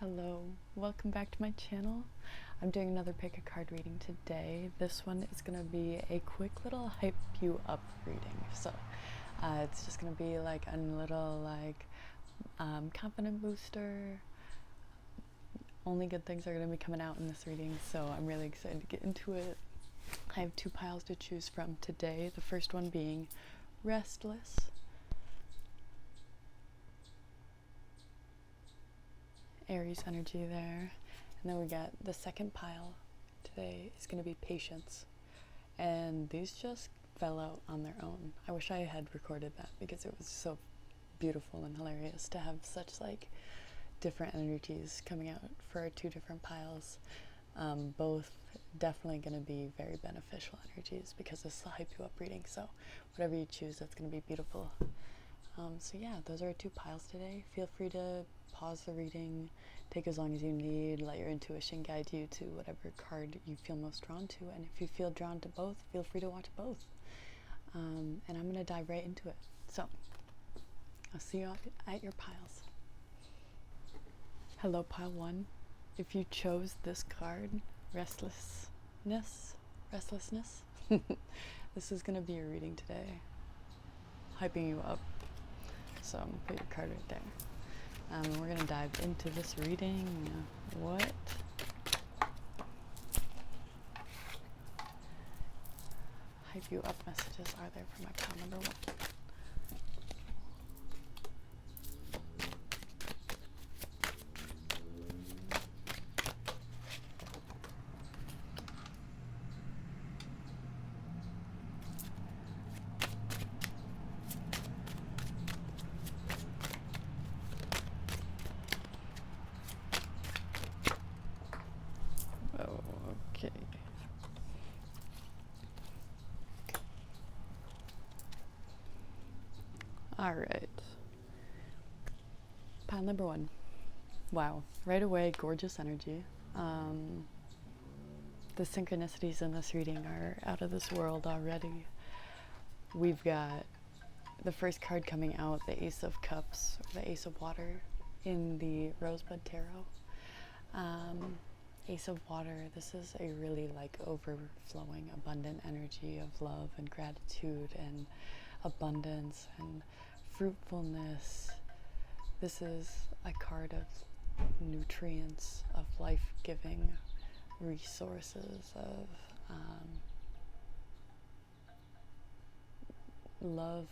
Hello, welcome back to my channel. I'm doing another pick a card reading today. This one is going to be a quick little hype you up reading. So it's just going to be like a little confident booster. Only good things are going to be coming out in this reading, so I'm really excited to get into it. I have two piles to choose from today. The first one being Restless. Aries energy there. And then we got the second pile today is going to be Patience. And these just fell out on their own. I wish I had recorded that because it was so beautiful and hilarious to have such like different energies coming out for our two different piles. Both definitely going to be very beneficial energies because this is a hype you up reading. So whatever you choose, that's going to be beautiful. So yeah, those are our two piles today. Feel free to pause the reading, take as long as you need, let your intuition guide you to whatever card you feel most drawn to, and if you feel drawn to both, feel free to watch both. And I'm going to dive right into it. So, I'll see you at your piles. Hello, pile one. If you chose this card, Restlessness, this is going to be your reading today. Hyping you up. So, I'm going to put your card right there. And we're going to dive into this reading. What hype you up messages are there for my pile number one? Okay. All right. Pile number one. Wow. Right away, gorgeous energy. The synchronicities in this reading are out of this world already. We've got the first card coming out, the Ace of Cups, or the Ace of Water in the Rosebud Tarot. Ace of Water, this is a really like overflowing, abundant energy of love and gratitude and abundance and fruitfulness. This is a card of nutrients, of life-giving resources, of love,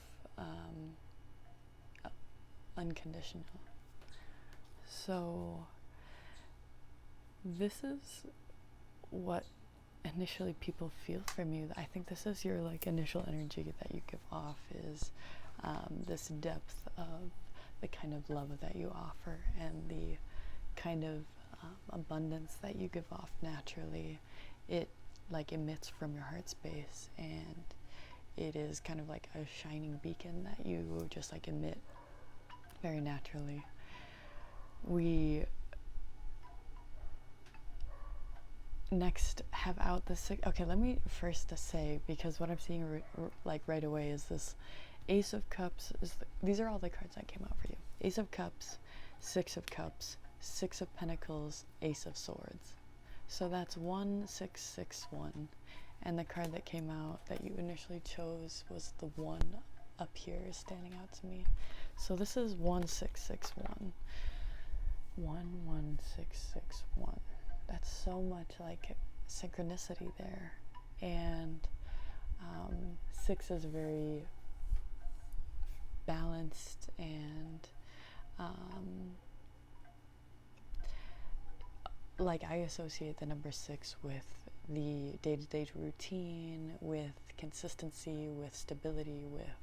unconditional. So this is what initially people feel from you. I think this is your like initial energy that you give off, is this depth of the kind of love that you offer and the kind of abundance that you give off naturally. It like emits from your heart space, and it is kind of like a shining beacon that you just like emit very naturally. We next have out the six. Okay, let me first say, because what I'm seeing like right away is this Ace of Cups. These are all the cards that came out for you. Ace of Cups, Six of Cups, Six of Pentacles, Ace of Swords. So that's 1661. And the card that came out that you initially chose was the one up here standing out to me. So this is 1661. 11661. That's so much like synchronicity there. And 6 is very balanced and like I associate the number 6 with the day-to-day routine, with consistency, with stability, with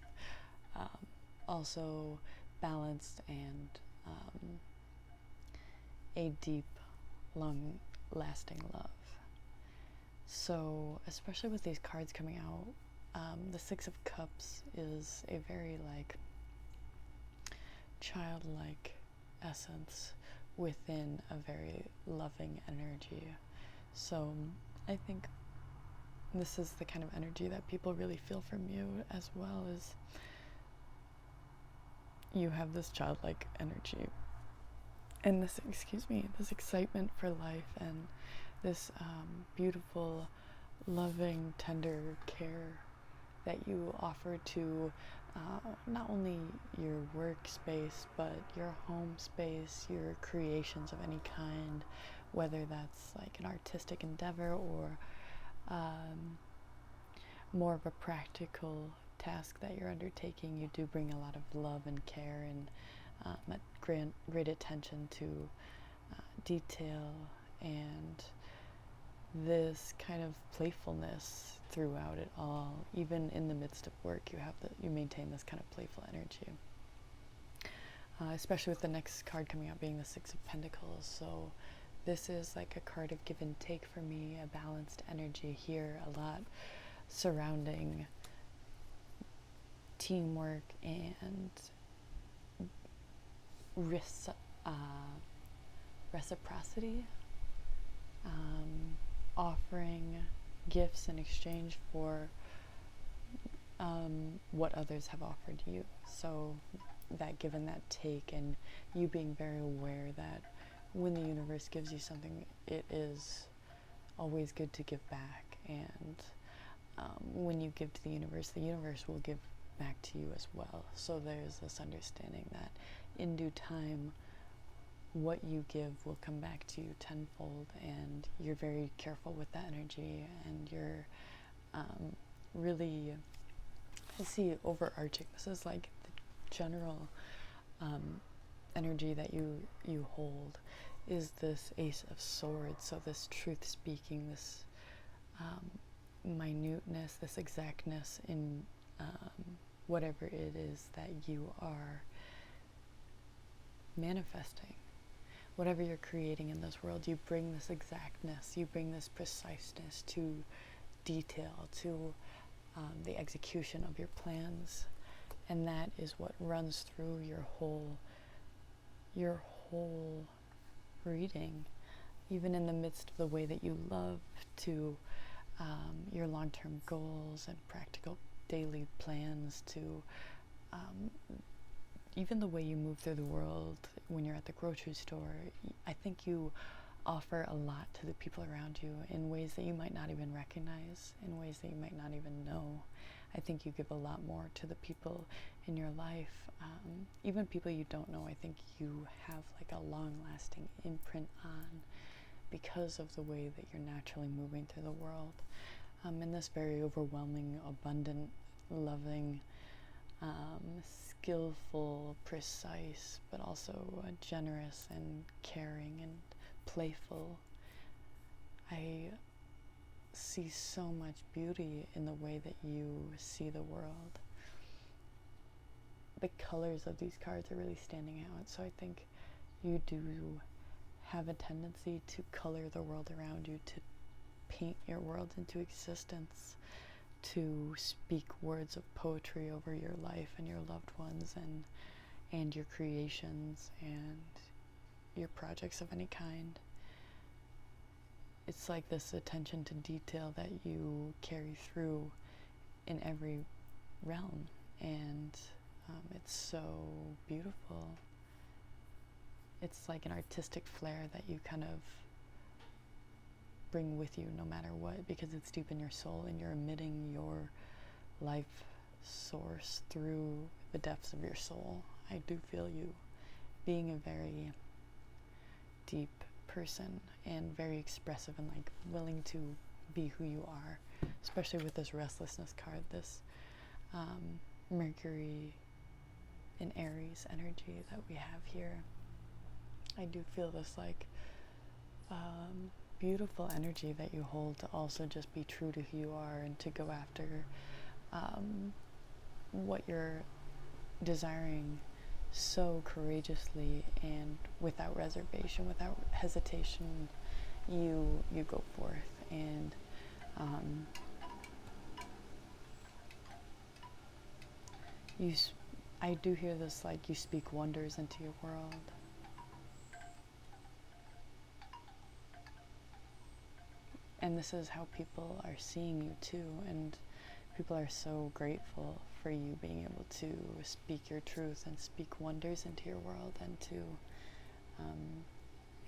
also balanced and a deep, long-lasting love. So especially with these cards coming out, the Six of Cups is a very like childlike essence within a very loving energy. So I think this is the kind of energy that people really feel from you, as well as you have this childlike energy and this, this excitement for life, and this beautiful, loving, tender care that you offer to not only your workspace, but your home space, your creations of any kind, whether that's like an artistic endeavor or more of a practical task that you're undertaking. You do bring a lot of love and care and great attention to detail and this kind of playfulness throughout it all. Even in the midst of work, you maintain this kind of playful energy. Especially with the next card coming out being the Six of Pentacles. So this is like a card of give and take for me, a balanced energy here, a lot surrounding teamwork and reciprocity, offering gifts in exchange for what others have offered you. So that give and that take, and you being very aware that when the universe gives you something, it is always good to give back. And when you give to the universe will give back to you as well. So there's this understanding that in due time, what you give will come back to you tenfold, and you're very careful with that energy, and you're really, I see overarching, this is like the general energy that you hold is this Ace of Swords. So this truth speaking, this minuteness, this exactness in whatever it is that you are manifesting. Whatever you're creating in this world, you bring this exactness, you bring this preciseness to detail, to the execution of your plans, and that is what runs through your whole reading, even in the midst of the way that you love to your long-term goals and practical daily plans, to even the way you move through the world when you're at the grocery store. I think you offer a lot to the people around you in ways that you might not even recognize, in ways that you might not even know. I think you give a lot more to the people in your life, even people you don't know. I think you have like a long-lasting imprint on because of the way that you're naturally moving through the world, in this very overwhelming, abundant, loving, skillful, precise, but also generous and caring and playful. I see so much beauty in the way that you see the world. The colors of these cards are really standing out, so I think you do have a tendency to color the world around you, to paint your world into existence, to speak words of poetry over your life and your loved ones and your creations and your projects of any kind. It's like this attention to detail that you carry through in every realm, and it's so beautiful. It's like an artistic flair that you kind of bring with you no matter what, because it's deep in your soul and you're emitting your life source through the depths of your soul. I do feel you being a very deep person and very expressive and like willing to be who you are, especially with this restlessness card, this Mercury in Aries energy that we have here. I do feel this like beautiful energy that you hold to also just be true to who you are and to go after what you're desiring so courageously and without reservation, without hesitation. You go forth, and I do hear this like you speak wonders into your world. And this is how people are seeing you too, and people are so grateful for you being able to speak your truth and speak wonders into your world, and to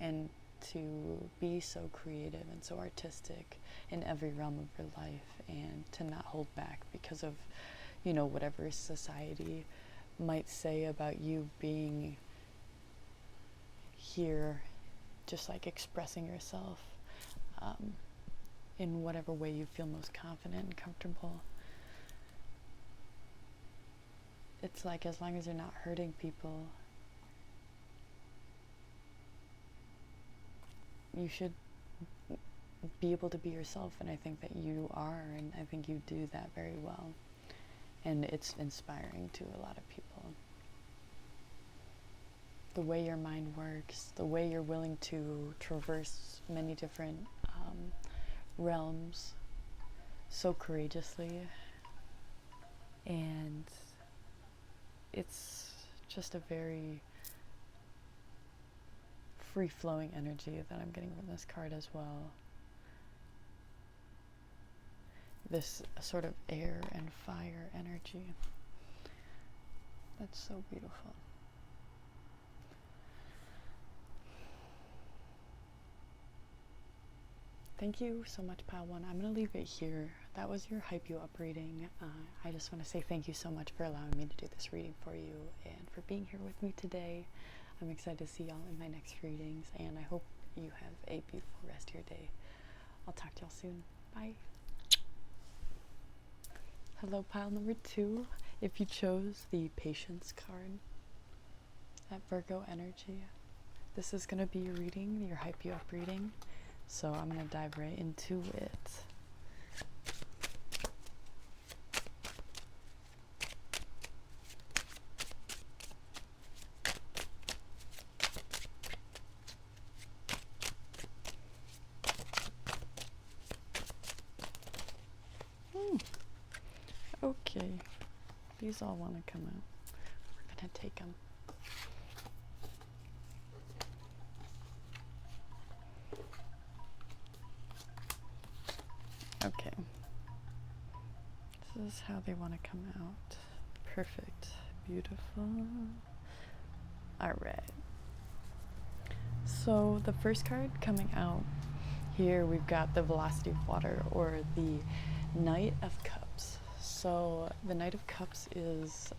and to be so creative and so artistic in every realm of your life, and to not hold back because of, whatever society might say about you being here, just like expressing yourself in whatever way you feel most confident and comfortable. It's like, as long as you're not hurting people, you should be able to be yourself, and I think that you are, and I think you do that very well, and it's inspiring to a lot of people. The way your mind works, the way you're willing to traverse many different realms so courageously, and it's just a very free-flowing energy that I'm getting from this card as well. This sort of air and fire energy. That's so beautiful. Thank you so much, Pile 1. I'm going to leave it here. That was your Hype You Up reading. I just want to say thank you so much for allowing me to do this reading for you and for being here with me today. I'm excited to see y'all in my next readings, and I hope you have a beautiful rest of your day. I'll talk to y'all soon. Bye. Hello, Pile number 2. If you chose the Patience card, that Virgo energy, this is going to be your reading, your Hype You Up reading. So I'm going to dive right into it. Okay, these all want to come out. We're going to take them. Okay, this is how they want to come out. Perfect, beautiful. All right. So the first card coming out here, we've got the Velocity of Water, or the Knight of Cups. So the Knight of Cups is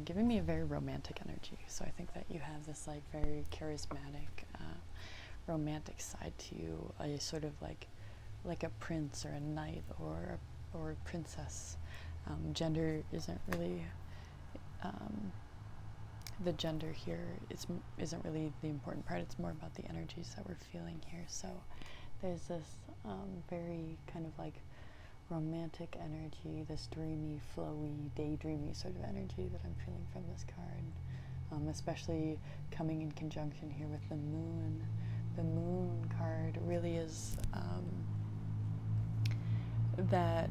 giving me a very romantic energy. So I think that you have this like very charismatic, romantic side to you, a sort of like a prince or a knight or a princess. Gender isn't really the gender here isn't really the important part. It's more about the energies that we're feeling here. So there's this very kind of like romantic energy, this dreamy, flowy, daydreamy sort of energy that I'm feeling from this card, especially coming in conjunction here with the moon. The moon card really is that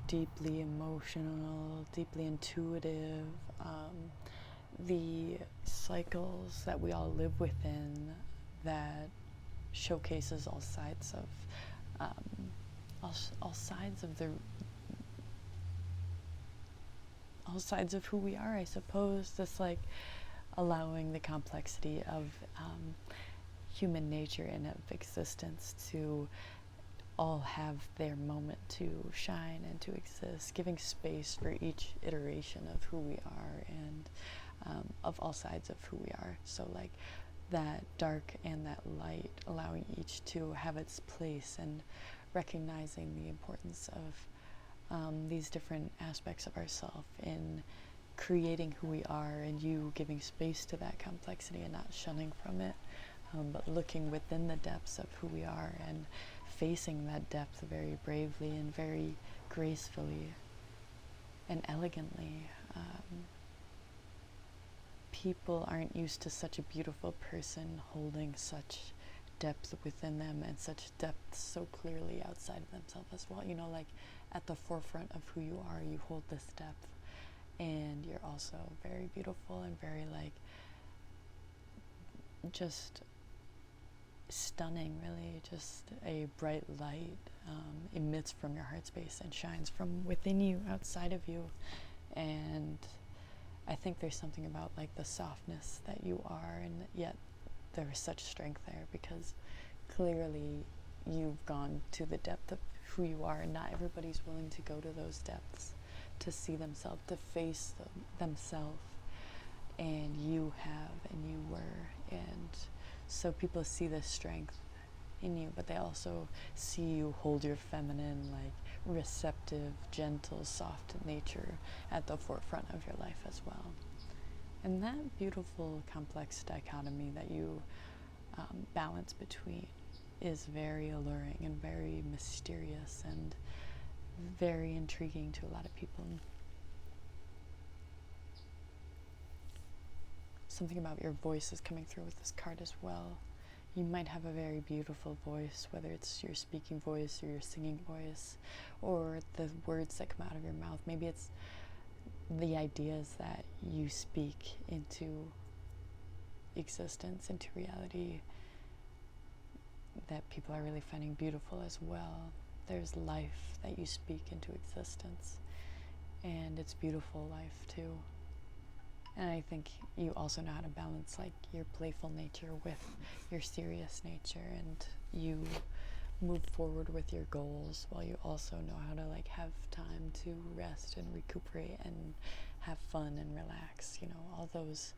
deeply emotional, deeply intuitive, the cycles that we all live within, that showcases all sides of all sides of who we are, I suppose. This like allowing the complexity of human nature and of existence to all have their moment to shine and to exist, giving space for each iteration of who we are and of all sides of who we are. So like that dark and that light, allowing each to have its place, and recognizing the importance of these different aspects of ourselves in creating who we are, and you giving space to that complexity and not shunning from it, but looking within the depths of who we are and facing that depth very bravely and very gracefully and elegantly. People aren't used to such a beautiful person holding such depth within them and such depth so clearly outside of themselves as well. You know, like at the forefront of who you are, you hold this depth, and you're also very beautiful and very like just stunning, really. Just a bright light emits from your heart space and shines from within you, outside of you. And I think there's something about like the softness that you are, and yet there is such strength there, because clearly you've gone to the depth of who you are, and not everybody's willing to go to those depths to see themselves, to face themselves. And you have, and you were. And so people see this strength in you, but they also see you hold your feminine, like receptive, gentle, soft nature at the forefront of your life as well. And that beautiful, complex dichotomy that you balance between is very alluring and very mysterious and very intriguing to a lot of people. Something about your voice is coming through with this card as well. You might have a very beautiful voice, whether it's your speaking voice or your singing voice, or the words that come out of your mouth. Maybe it's the ideas that you speak into existence, into reality, that people are really finding beautiful as well. There's life that you speak into existence, and it's beautiful life too. And I think you also know how to balance like your playful nature with your serious nature, and you move forward with your goals while you also know how to like have time to rest and recuperate and have fun and relax, you know, all those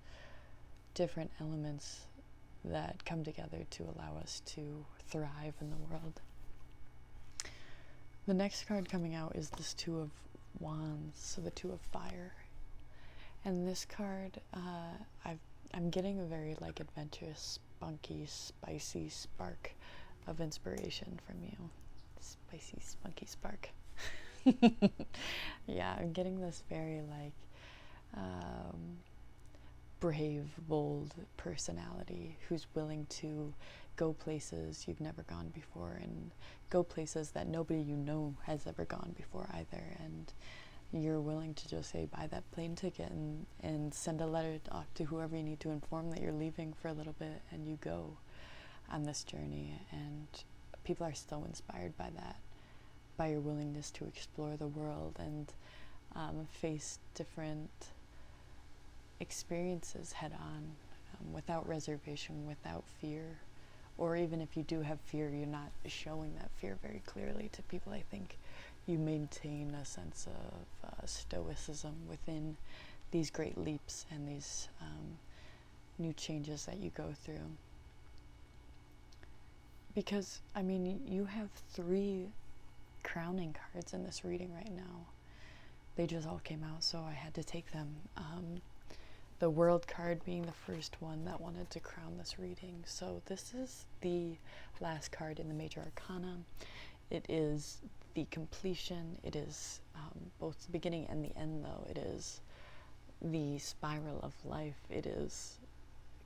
different elements that come together to allow us to thrive in the world. The next card coming out is this Two of Wands, so the Two of Fire. And this card, I'm getting a very like adventurous, spunky, spicy spark of inspiration from you. Spicy, spunky spark. Yeah, I'm getting this very like brave, bold personality who's willing to go places you've never gone before, and go places that nobody you know has ever gone before either. And you're willing to just say, buy that plane ticket and send a letter off to whoever you need to inform that you're leaving for a little bit, and you go on this journey. And people are so inspired by that, by your willingness to explore the world and face different experiences head on, without reservation, without fear. Or even if you do have fear, you're not showing that fear very clearly to people. I think you maintain a sense of stoicism within these great leaps and these new changes that you go through. Because, I mean, you have 3 crowning cards in this reading right now. They just all came out, so I had to take them. The World card being the first one that wanted to crown this reading. So this is the last card in the Major Arcana. It is the completion. It is both the beginning and the end, though. It is the spiral of life. It is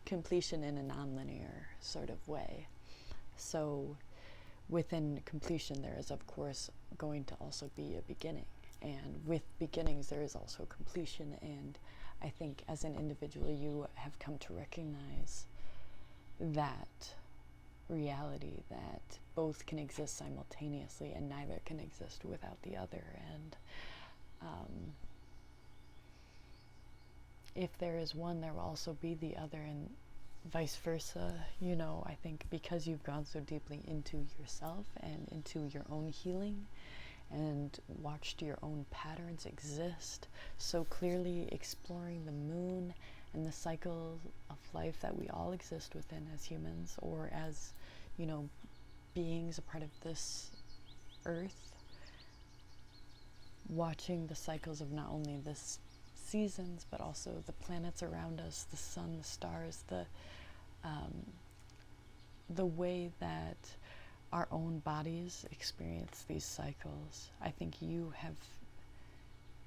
completion in a nonlinear sort of way. So within completion, there is, of course, going to also be a beginning. And with beginnings, there is also completion. And I think as an individual, you have come to recognize that reality, that both can exist simultaneously and neither can exist without the other. And if there is one, there will also be the other, and vice versa. You know, I think because you've gone so deeply into yourself and into your own healing and watched your own patterns exist so clearly, exploring the moon and the cycle of life that we all exist within as humans, or as, you know, beings a part of this earth, watching the cycles of not only this seasons but also the planets around us, the sun, the stars, the way that our own bodies experience these cycles. I think you have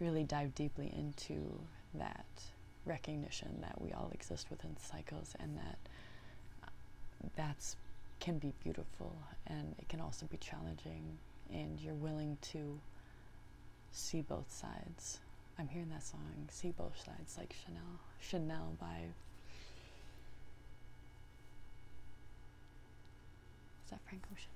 really dived deeply into that recognition that we all exist within cycles, and that that's can be beautiful, and it can also be challenging, and you're willing to see both sides. I'm hearing that song, See Both Sides, like Chanel by, is that Frank Ocean?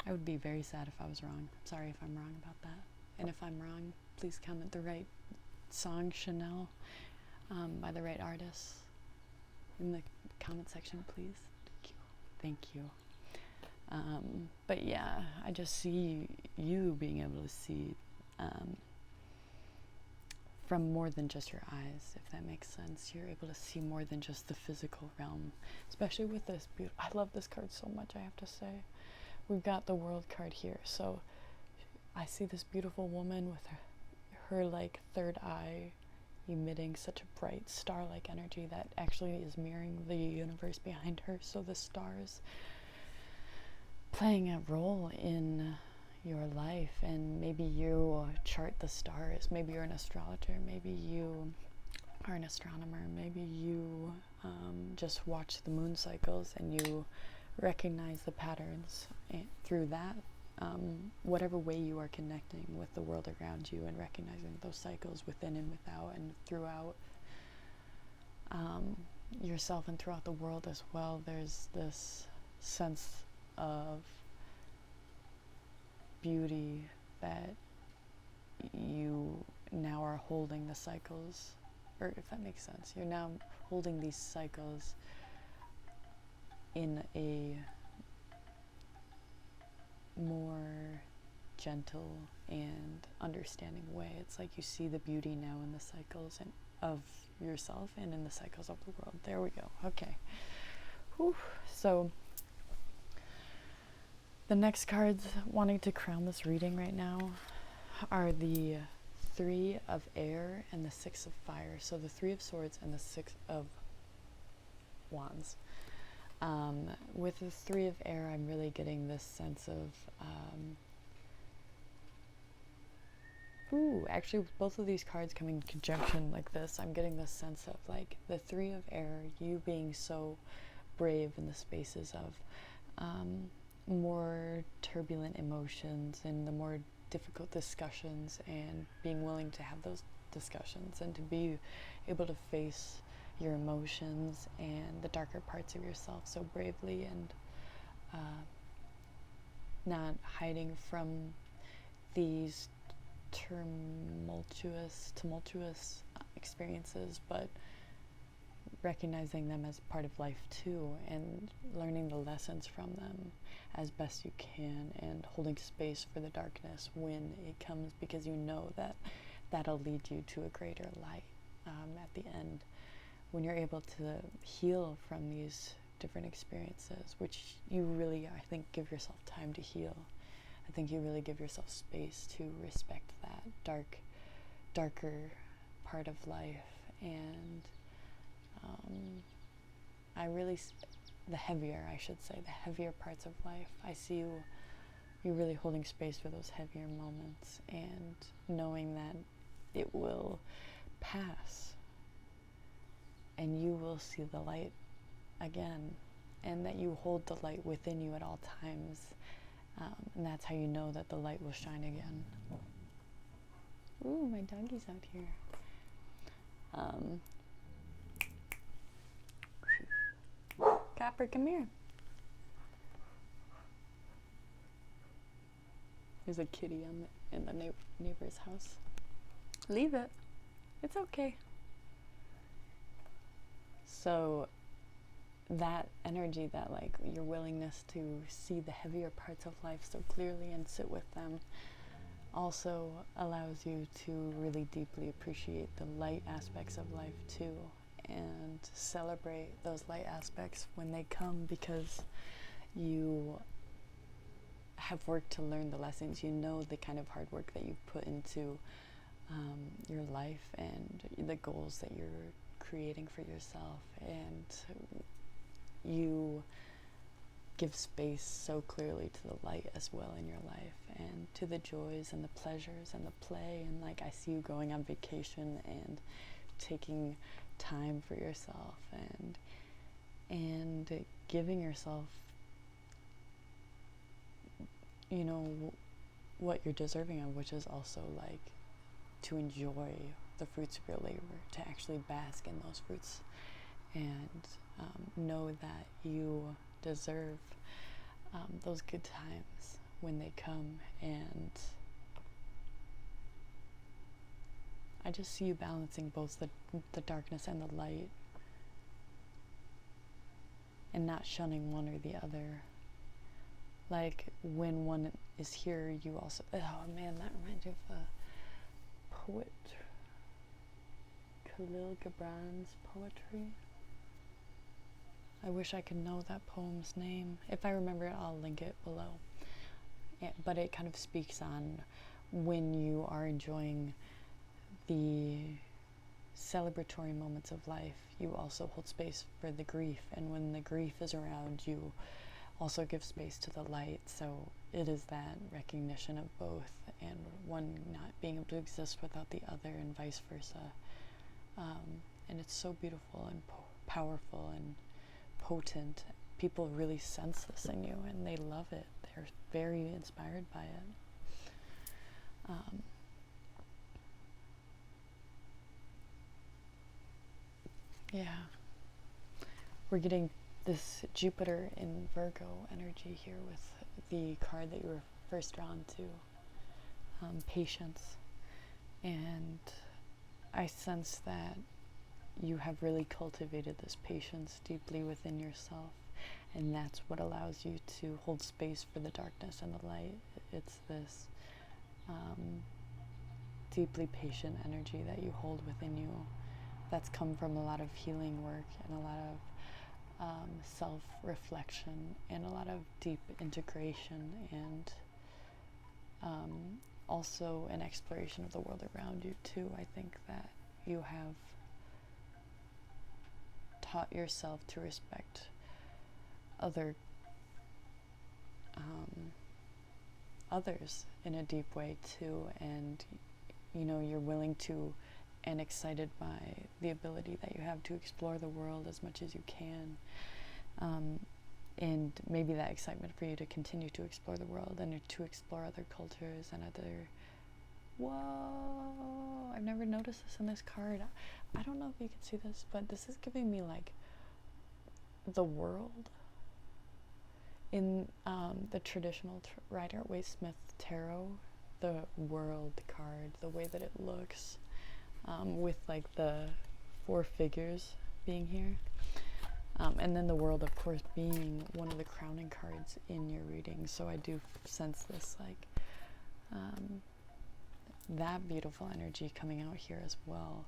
I would be very sad if I was wrong. Sorry if I'm wrong about that. And if I'm wrong, please comment the right song, Chanel, by the right artist. in the comment section, please? Thank you. But yeah, I just see you being able to see from more than just your eyes, if that makes sense. You're able to see more than just the physical realm, especially with this I love this card so much, I have to say. We've got the World card here, so I see this beautiful woman with her like third eye emitting such a bright star-like energy that actually is mirroring the universe behind her. So the stars playing a role in your life, and maybe you chart the stars. Maybe you're an astrologer, maybe you are an astronomer, maybe you just watch the moon cycles and you recognize the patterns through that. Whatever way you are connecting with the world around you and recognizing those cycles within and without and throughout yourself and throughout the world as well, there's this sense of beauty that you now are holding the cycles, or if that makes sense, you're now holding these cycles in a more gentle and understanding way. It's like you see the beauty now in the cycles and of yourself and in the cycles of the world. There we go. Okay. Whew. So the next cards wanting to crown this reading right now are the 3 of Air and the 6 of Fire. So the 3 of Swords and the 6 of Wands. With the 3 of Air, I'm really getting this sense of actually with both of these cards coming in conjunction like this, I'm getting this sense of like the 3 of Air, you being so brave in the spaces of more turbulent emotions and the more difficult discussions, and being willing to have those discussions and to be able to face your emotions and the darker parts of yourself so bravely, and not hiding from these tumultuous experiences, but recognizing them as part of life too, and learning the lessons from them as best you can, and holding space for the darkness when it comes, because you know that that'll lead you to a greater light at the end, when you're able to heal from these different experiences, which you really, I think, give yourself time to heal. I think you really give yourself space to respect that darker part of life, and the heavier parts of life. I see you really holding space for those heavier moments, and knowing that it will pass and you will see the light again, and that you hold the light within you at all times, and that's how you know that the light will shine again. Ooh, my doggy's out here. Copper, come here. There's a kitty in the neighbor's house. Leave it. It's okay. So that energy, that like your willingness to see the heavier parts of life so clearly and sit with them, also allows you to really deeply appreciate the light aspects of life too, and celebrate those light aspects when they come, because you have worked to learn the lessons. You know the kind of hard work that you've put into your life and the goals that you're creating for yourself, and you give space so clearly to the light as well in your life, and to the joys and the pleasures and the play, and like I see you going on vacation and taking time for yourself, and giving yourself, you know, what you're deserving of, which is also like to enjoy the fruits of your labor, to actually bask in those fruits, and know that you deserve those good times when they come. And I just see you balancing both the darkness and the light and not shunning one or the other. Like when one is here, you also, oh man, that reminds me of a poet, Khalil Gibran's poetry. I wish I could know that poem's name. If I remember it, I'll link it below. But it kind of speaks on when you are enjoying the celebratory moments of life, you also hold space for the grief. And when the grief is around, you also give space to the light. So it is that recognition of both, and one not being able to exist without the other, and vice versa. And it's so beautiful and powerful and potent. People really sense this in you, and they love it. They're very inspired by it. Yeah. We're getting this Jupiter in Virgo energy here with the card that you were first drawn to, patience. And I sense that you have really cultivated this patience deeply within yourself, and that's what allows you to hold space for the darkness and the light. It's this deeply patient energy that you hold within you that's come from a lot of healing work and a lot of self-reflection and a lot of deep integration, and also an exploration of the world around you too. I think that you have taught yourself to respect others in a deep way too, and you're willing to and excited by the ability that you have to explore the world as much as you can, and maybe that excitement for you to continue to explore the world and to explore other cultures and other. Whoa, I've never noticed this in this card. I don't know if you can see this, but this is giving me like the world in the traditional Rider-Waite-Smith tarot. The world card, the way that it looks, with like the 4 figures being here, and then the world, of course, being one of the crowning cards in your reading. So I do sense this like that beautiful energy coming out here as well.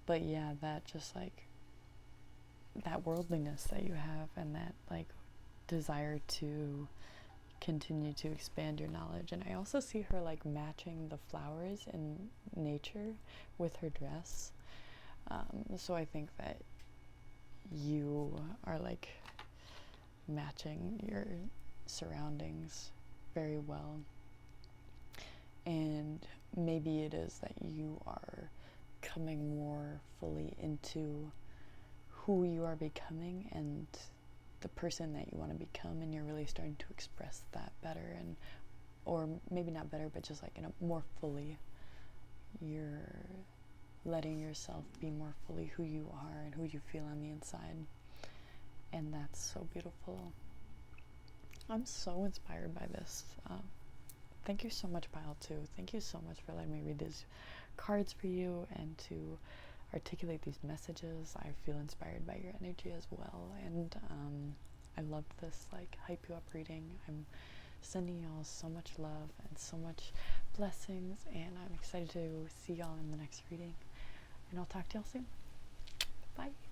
But yeah, that just like that worldliness that you have, and that like desire to continue to expand your knowledge. And I also see her like matching the flowers in nature with her dress. So I think that you are like matching your surroundings very well. And maybe it is that you are coming more fully into who you are becoming and the person that you want to become, and you're really starting to express that better, and or maybe not better, but just like in a more fully. You're letting yourself be more fully who you are and who you feel on the inside, and that's so beautiful. I'm so inspired by this. Thank you so much, Pile 2. Thank you so much for letting me read these cards for you and to articulate these messages. I feel inspired by your energy as well, and I love this like hype you up reading. I'm sending y'all so much love and so much blessings, and I'm excited to see y'all in the next reading, and I'll talk to y'all soon. Bye.